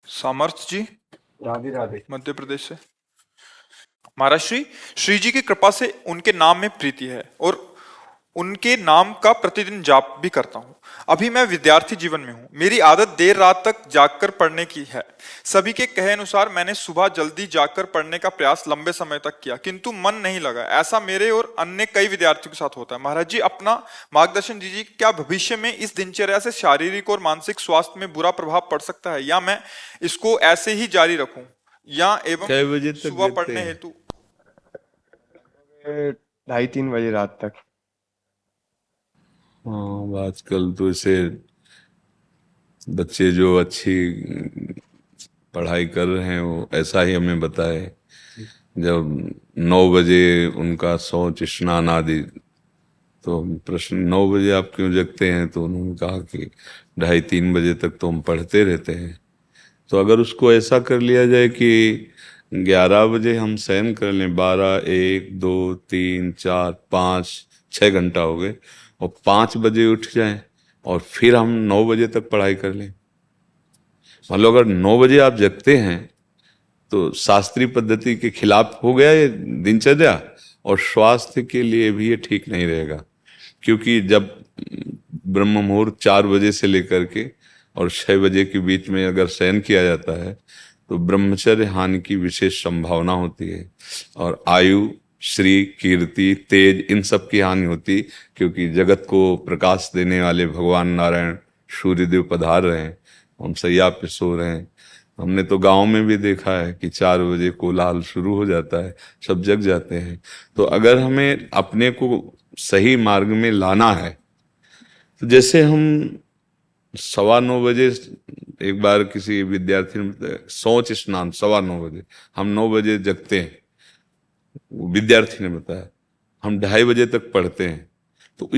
सामर्थ जी, राधे राधे। मध्य प्रदेश से। महाराज श्री जी की कृपा से उनके नाम में प्रीति है और उनके नाम का प्रतिदिन जाप भी करता हूँ। अभी मैं विद्यार्थी जीवन में हूँ। मेरी आदत देर रात तक जागकर पढ़ने की है। सभी के कहे अनुसार मैंने सुबह जल्दी जागकर पढ़ने का प्रयास लंबे समय तक किया, किंतु मन नहीं लगा। ऐसा मेरे और अन्य कई विद्यार्थियों के साथ होता है। महाराज जी, अपना मार्गदर्शन दीजिए। क्या भविष्य में इस दिनचर्या से शारीरिक और मानसिक स्वास्थ्य में बुरा प्रभाव पड़ सकता है, या मैं इसको ऐसे ही जारी रखूं, या एवं कै बजे तक सुबह जगते पढ़ने हैं? हेतु? 2:30-3 बजे रात तक। हाँ, आजकल तो ऐसे बच्चे जो अच्छी पढ़ाई कर रहे हैं वो ऐसा ही हमें बताए। जब 9 बजे उनका शौच स्नान आदि, तो प्रश्न 9 बजे आप क्यों जगते हैं, तो उन्होंने कहा कि 2:30-3 बजे तक तो हम पढ़ते रहते हैं। तो अगर उसको ऐसा कर लिया जाए कि 11 बजे हम शयन कर लें, 12, 1, 2, 3, 4, 5, 6 घंटा हो गए, और 5 बजे उठ जाएं और फिर हम 9 बजे तक पढ़ाई कर लें। मान लो अगर 9 बजे आप जगते हैं तो शास्त्रीय पद्धति के खिलाफ हो गया ये दिनचर्या, और स्वास्थ्य के लिए भी ये ठीक नहीं रहेगा। क्योंकि जब ब्रह्म मुहूर्त 4 बजे से लेकर के और 6 बजे के बीच में अगर शयन किया जाता है तो ब्रह्मचर्य हानि की विशेष संभावना होती है, और आयु, श्री, कीर्ति, तेज, इन सब की हानि होती। क्योंकि जगत को प्रकाश देने वाले भगवान नारायण सूर्यदेव पधार रहे हैं, हम सैया पे सो रहे हैं। हमने तो गांव में भी देखा है कि 4 बजे कोलाहल शुरू हो जाता है, सब जग जाते हैं। तो अगर हमें अपने को सही मार्ग में लाना है, तो जैसे हम 9:15 बजे, एक बार किसी विद्यार्थी ने बताया, शौच स्नान 9:15 बजे, हम 9 बजे जगते हैं। विद्यार्थी ने बताया हम 2:30 बजे तक पढ़ते हैं। तो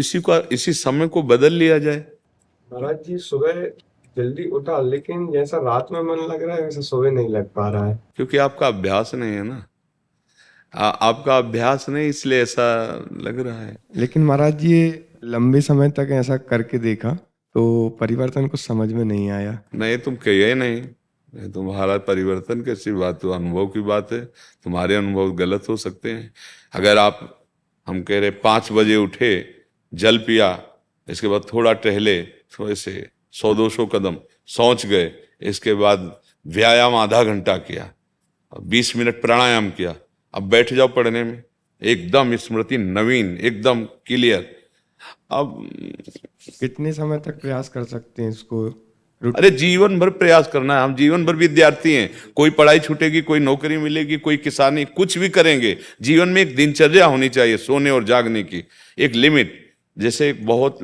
इसी समय को बदल लिया जाए। महाराज जी, सुबह जल्दी उठा, लेकिन जैसा रात में मन लग रहा है वैसा सुबह नहीं लग पा रहा है। क्योंकि आपका अभ्यास नहीं है ना। आपका अभ्यास नहीं, इसलिए ऐसा लग रहा है। लेकिन महाराज जी, ये लंबे समय तक ऐसा करके देखा तो परिवर्तन कुछ समझ में नहीं आया। नहीं, तुम कहिए नहीं, तुम्हारा परिवर्तन कैसी बात हो, अनुभव की बात है। तुम्हारे अनुभव गलत हो सकते हैं। अगर हम कह रहे 5 बजे उठे, जल पिया, इसके बाद थोड़ा टहले, थोड़े से 100-200 कदम, शौच गए, इसके बाद व्यायाम आधा घंटा किया, 20 मिनट प्राणायाम किया, अब बैठ जाओ पढ़ने में, एकदम स्मृति नवीन, एकदम क्लियर। अब कितने समय तक प्रयास कर सकते हैं इसको? अरे जीवन भर प्रयास करना है। हम जीवन भर विद्यार्थी हैं। कोई पढ़ाई छूटेगी, कोई नौकरी मिलेगी, कोई किसानी, कुछ भी करेंगे। जीवन में एक दिनचर्या होनी चाहिए सोने और जागने की, एक लिमिट। जैसे एक बहुत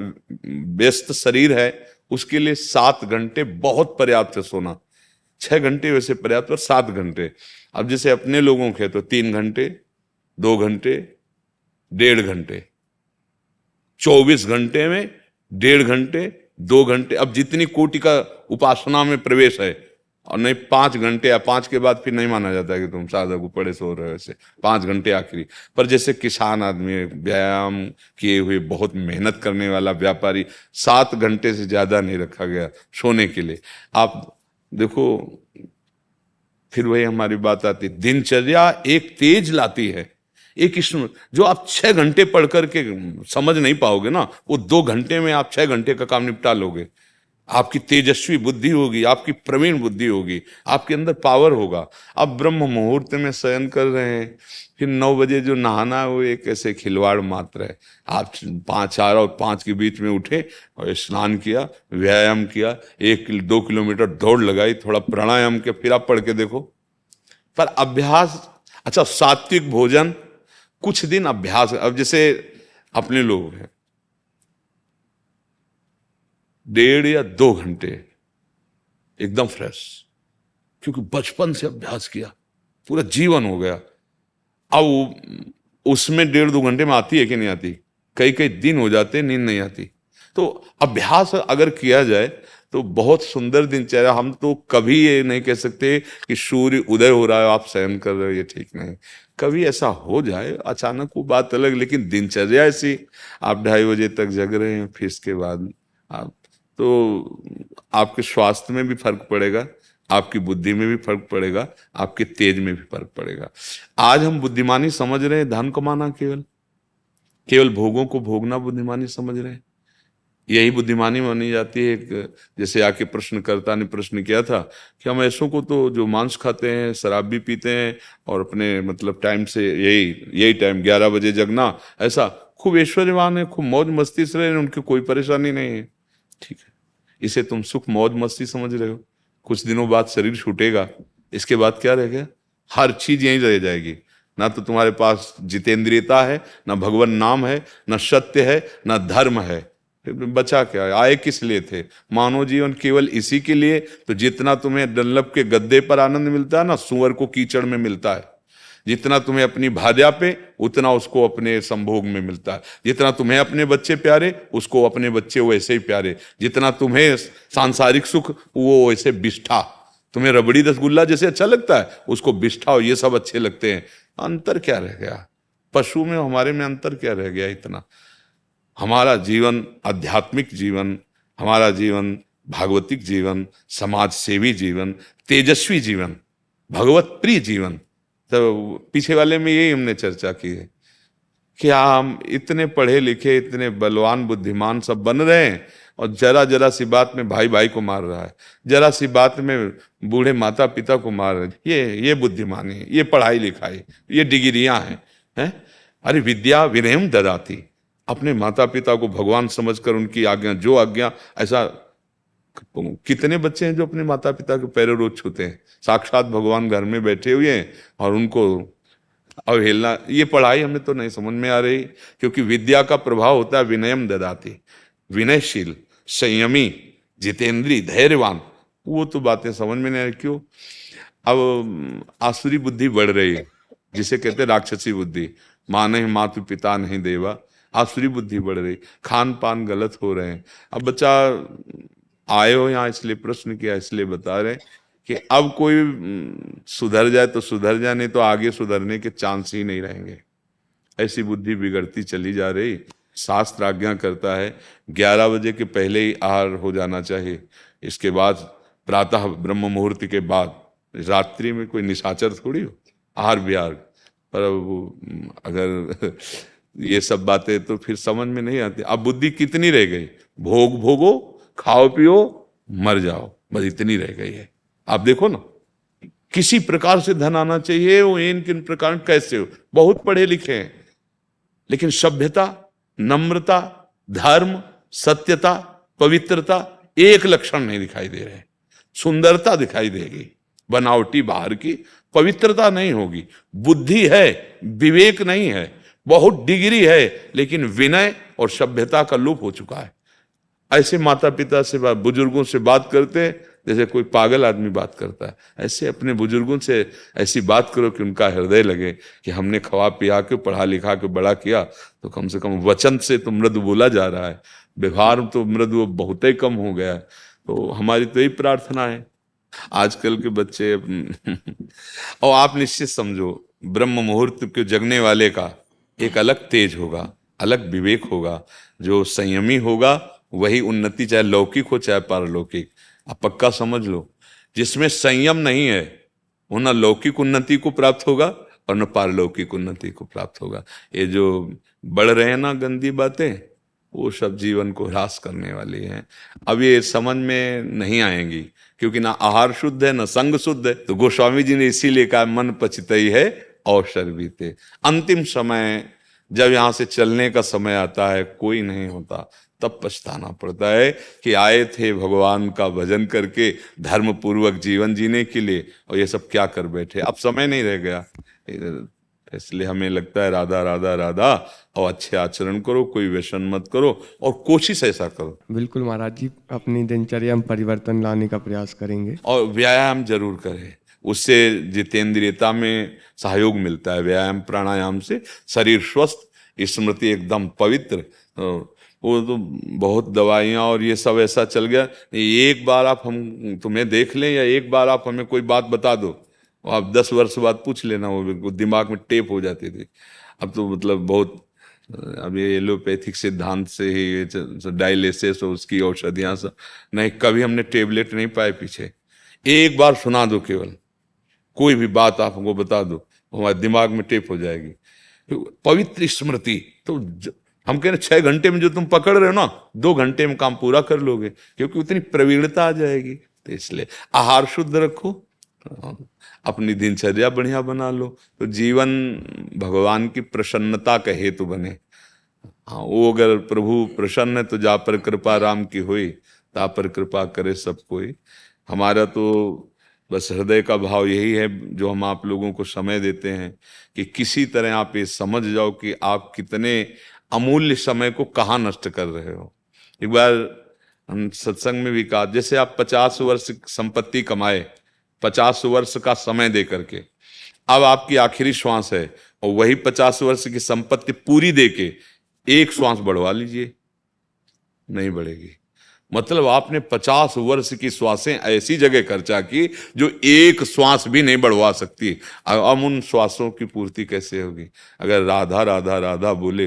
व्यस्त शरीर है, उसके लिए 7 घंटे बहुत पर्याप्त है सोना। 6 घंटे वैसे पर्याप्त, पर 7 घंटे। अब जैसे अपने लोगों के तो 3 घंटे, 2 घंटे, 1.5 घंटे, 24 घंटे में 1.5 घंटे, 2 घंटे। अब जितनी कोटि का उपासना में प्रवेश है, और नहीं 5 घंटे, या 5 के बाद फिर नहीं माना जाता है कि तुम साधक को पड़े सो रहे हो। ऐसे 5 घंटे आखिरी। पर जैसे किसान आदमी, व्यायाम किए हुए, बहुत मेहनत करने वाला व्यापारी, 7 घंटे से ज्यादा नहीं रखा गया सोने के लिए। आप देखो, फिर वही हमारी बात आती, दिनचर्या एक तेज लाती है। एक इसमें जो आप 6 घंटे पढ़ करके समझ नहीं पाओगे ना, वो 2 घंटे में आप 6 घंटे का काम निपटा लोगे। आपकी तेजस्वी बुद्धि होगी, आपकी प्रवीण बुद्धि होगी, आपके अंदर पावर होगा। अब ब्रह्म मुहूर्त में शयन कर रहे हैं, फिर 9 बजे जो नहाना है वो एक ऐसे खिलवाड़ मात्र है। आप 4 और 5 के बीच में उठे और स्नान किया, व्यायाम किया, 1-2 किलोमीटर दौड़ लगाई, थोड़ा प्राणायाम किया, फिर आप पढ़ के देखो। पर अभ्यास, अच्छा सात्विक भोजन, कुछ दिन अभ्यास। अब जैसे अपने लोग हैं, 1.5 या 2 घंटे एकदम फ्रेश, क्योंकि बचपन से अभ्यास किया, पूरा जीवन हो गया। अब उसमें 1.5-2 घंटे में आती है कि नहीं आती? कई कई दिन हो जाते नींद नहीं आती। तो अभ्यास अगर किया जाए तो बहुत सुंदर दिनचर्या। हम तो कभी ये नहीं कह सकते कि सूर्य उदय हो रहा है आप शयन कर रहे हो, ये ठीक नहीं। कभी ऐसा हो जाए अचानक, वो बात अलग, लेकिन दिनचर्या ऐसी, आप 2:30 बजे तक जग रहे हैं, फिर इसके बाद आप, तो आपके स्वास्थ्य में भी फर्क पड़ेगा, आपकी बुद्धि में भी फर्क पड़ेगा, आपके तेज में भी फर्क पड़ेगा। आज हम बुद्धिमानी समझ रहे हैं धन कमाना, केवल केवल भोगों को भोगना बुद्धिमानी समझ रहे हैं। यही बुद्धिमानी मानी जाती है। जैसे आके प्रश्नकर्ता ने प्रश्न किया था कि हम ऐसों को तो जो मांस खाते हैं, शराब भी पीते हैं और अपने मतलब टाइम से यही टाइम 11 बजे जगना, ऐसा खूब ऐश्वर्यवान है, खूब मौज मस्ती से रहे, उनकी कोई परेशानी नहीं है। ठीक है, इसे तुम सुख मौज मस्ती समझ रहे हो। कुछ दिनों बाद शरीर छूटेगा, इसके बाद क्या रह गया? हर चीज यहीं रह जाएगी। ना तो तुम्हारे पास जितेंद्रियता है, ना भगवान नाम है, ना सत्य है, ना धर्म है। बचा क्या? आए किस लिए थे? मानव जीवन केवल इसी के लिए। तो जितना तुम्हें डल्लभ के गद्दे पर आनंद मिलता है ना, सुअर को कीचड़ में मिलता है। जितना तुम्हें अपनी भार्या पे, उतना उसको अपने संभोग में मिलता है। जितना तुम्हें अपने बच्चे प्यारे, उसको अपने बच्चे वैसे ही प्यारे। जितना तुम्हें सांसारिक सुख, वो वैसे बिष्ठा। तुम्हें रबड़ी रसगुल्ला जैसे अच्छा लगता है, उसको बिष्ठा और ये सब अच्छे लगते हैं। अंतर क्या रह गया? पशु में हमारे में अंतर क्या रह गया इतना? हमारा जीवन आध्यात्मिक जीवन, हमारा जीवन भागवतिक जीवन, समाज सेवी जीवन, तेजस्वी जीवन, भगवत प्रिय जीवन। तो पीछे वाले में यही हमने चर्चा की है कि हम इतने पढ़े लिखे, इतने बलवान बुद्धिमान सब बन रहे हैं और जरा जरा सी बात में भाई भाई को मार रहा है, जरा सी बात में बूढ़े माता पिता को मार रहे हैं। ये बुद्धिमानी है, ये पढ़ाई लिखाई, ये डिग्रियां हैं। अरे विद्या विनयम ददाति। अपने माता पिता को भगवान समझकर उनकी आज्ञा, जो आज्ञा, ऐसा कितने बच्चे हैं जो अपने माता पिता के पैरों रोज छूते हैं। साक्षात भगवान घर में बैठे हुए हैं और उनको अवहेलना। ये पढ़ाई हमें तो नहीं समझ में आ रही, क्योंकि विद्या का प्रभाव होता है विनयम ददाति, विनयशील, संयमी, जितेंद्री, धैर्यवान। वो तो बातें समझ में नहीं आ रही। क्यों? अब आसुरी बुद्धि बढ़ रही है, जिसे कहते हैं राक्षसी बुद्धि। माँ नहीं मातु पिता नहीं देवा, आसुरी बुद्धि बढ़ रही, खान पान गलत हो रहे हैं। अब बच्चा आए हो यहाँ इसलिए प्रश्न किया, इसलिए बता रहे कि अब कोई सुधर जाए तो सुधर जाए, नहीं तो आगे सुधरने के चांस ही नहीं रहेंगे। ऐसी बुद्धि बिगड़ती चली जा रही। शास्त्र आज्ञा करता है 11 बजे के पहले ही आहार हो जाना चाहिए। इसके बाद प्रातः ब्रह्म मुहूर्त के बाद, रात्रि में कोई निशाचर थोड़ी हो आहार विहार। पर अगर ये सब बातें तो फिर समझ में नहीं आती। अब बुद्धि कितनी रह गई? भोग भोगो, खाओ पियो, मर जाओ, बस इतनी रह गई है। आप देखो ना, किसी प्रकार से धन आना चाहिए, वो इन किन प्रकार कैसे हो। बहुत पढ़े लिखे हैं, लेकिन सभ्यता, नम्रता, धर्म, सत्यता, पवित्रता एक लक्षण नहीं दिखाई दे रहे। सुंदरता दिखाई देगी, बनावटी बाहर की, पवित्रता नहीं होगी। बुद्धि है, विवेक नहीं है, बहुत डिग्री है, लेकिन विनय और सभ्यता का लोप हो चुका है। ऐसे माता पिता से, बुजुर्गों से बात करते हैं जैसे कोई पागल आदमी बात करता है। ऐसे अपने बुजुर्गों से ऐसी बात करो कि उनका हृदय लगे कि हमने खवा पिया के, पढ़ा लिखा के बड़ा किया, तो कम से कम वचन से तो मृदु बोला जा रहा है, व्यवहार तो मृदु बहुत ही कम हो गया है। तो हमारी तो यही प्रार्थना है आजकल के बच्चे। और आप निश्चित समझो, ब्रह्म मुहूर्त के जगने वाले का एक अलग तेज होगा, अलग विवेक होगा। जो संयमी होगा वही उन्नति, चाहे लौकिक हो चाहे पारलौकिक। आप पक्का समझ लो, जिसमें संयम नहीं है वो न लौकिक उन्नति को प्राप्त होगा और न पारलौकिक उन्नति को प्राप्त होगा। ये जो बढ़ रहे हैं ना गंदी बातें, वो सब जीवन को ह्रास करने वाली हैं। अब ये समझ में नहीं आएंगी, क्योंकि ना आहार शुद्ध है, ना संग शुद्ध है। तो गोस्वामी जी ने इसीलिए कहा, मन पचितई है अवसर बीते। अंतिम समय जब यहां से चलने का समय आता है, कोई नहीं होता, तब पछताना पड़ता है कि आए थे भगवान का भजन करके, धर्म पूर्वक जीवन जीने के लिए, और ये सब क्या कर बैठे। अब समय नहीं रह गया। इसलिए हमें लगता है राधा राधा राधा, और अच्छे आचरण करो, कोई व्यसन मत करो, और कोशिश ऐसा करो। बिल्कुल महाराज जी, अपनी दिनचर्या में परिवर्तन लाने का प्रयास करेंगे। और व्यायाम जरूर करें, उससे जितेंद्रियता में सहयोग मिलता है। व्यायाम प्राणायाम से शरीर स्वस्थ, स्मृति एकदम पवित्र। वो तो बहुत दवाइयाँ और ये सब ऐसा चल गया। एक बार आप हम तुम्हें देख लें, या एक बार आप हमें कोई बात बता दो, आप 10 वर्ष बाद पूछ लेना, वो दिमाग में टेप हो जाती थी। अब तो मतलब बहुत, अब ये एलोपैथिक सिद्धांत से ही डायलिसिस और उसकी औषधियाँ सब नहीं, कभी हमने टेबलेट नहीं पाए पीछे। एक बार सुना दो, केवल कोई भी बात आप हमको बता दो, हमारे दिमाग में टेप हो जाएगी। पवित्र स्मृति तो हम कह रहे 6 घंटे में जो तुम पकड़ रहे हो ना, 2 घंटे में काम पूरा कर लोगे, क्योंकि उतनी प्रवीणता आ जाएगी। तो इसलिए आहार शुद्ध रखो, अपनी दिनचर्या बढ़िया बना लो, तो जीवन भगवान की प्रसन्नता का हेतु बने। हाँ, वो अगर प्रभु प्रसन्न है तो जा पर कृपा राम की होई, ता पर कृपा करे सब कोई। हमारा तो बस हृदय का भाव यही है, जो हम आप लोगों को समय देते हैं, कि किसी तरह आप ये समझ जाओ कि आप कितने अमूल्य समय को कहाँ नष्ट कर रहे हो। एक बार हम सत्संग में भी कहा, जैसे आप 50 वर्ष संपत्ति कमाए, 50 वर्ष का समय दे करके, अब आपकी आखिरी श्वास है, और वही 50 वर्ष की संपत्ति पूरी दे के एक श्वास बढ़वा लीजिए, नहीं बढ़ेगी। मतलब आपने 50 वर्ष की श्वासें ऐसी जगह खर्चा की जो एक श्वास भी नहीं बढ़वा सकती। अब उन श्वासों की पूर्ति कैसे होगी? अगर राधा राधा राधा बोले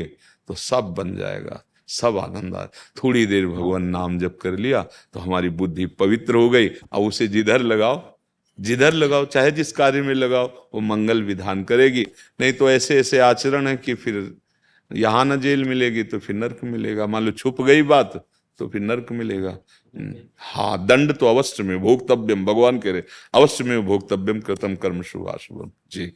तो सब बन जाएगा, सब आनंद आ। थोड़ी देर भगवान नाम जप कर लिया तो हमारी बुद्धि पवित्र हो गई। अब उसे जिधर लगाओ, चाहे जिस कार्य में लगाओ, वो मंगल विधान करेगी। नहीं तो ऐसे ऐसे आचरण है कि फिर यहाँ न जेल मिलेगी तो फिर नर्क मिलेगा। मान लो छुप गई बात तो फिर नर्क मिलेगा। हाँ, दंड तो अवश्य में भोक्तव्यम, भगवान कह रहे अवश्य में भोक्तव्यम कृतम कर्म शुभाशुभम। जी।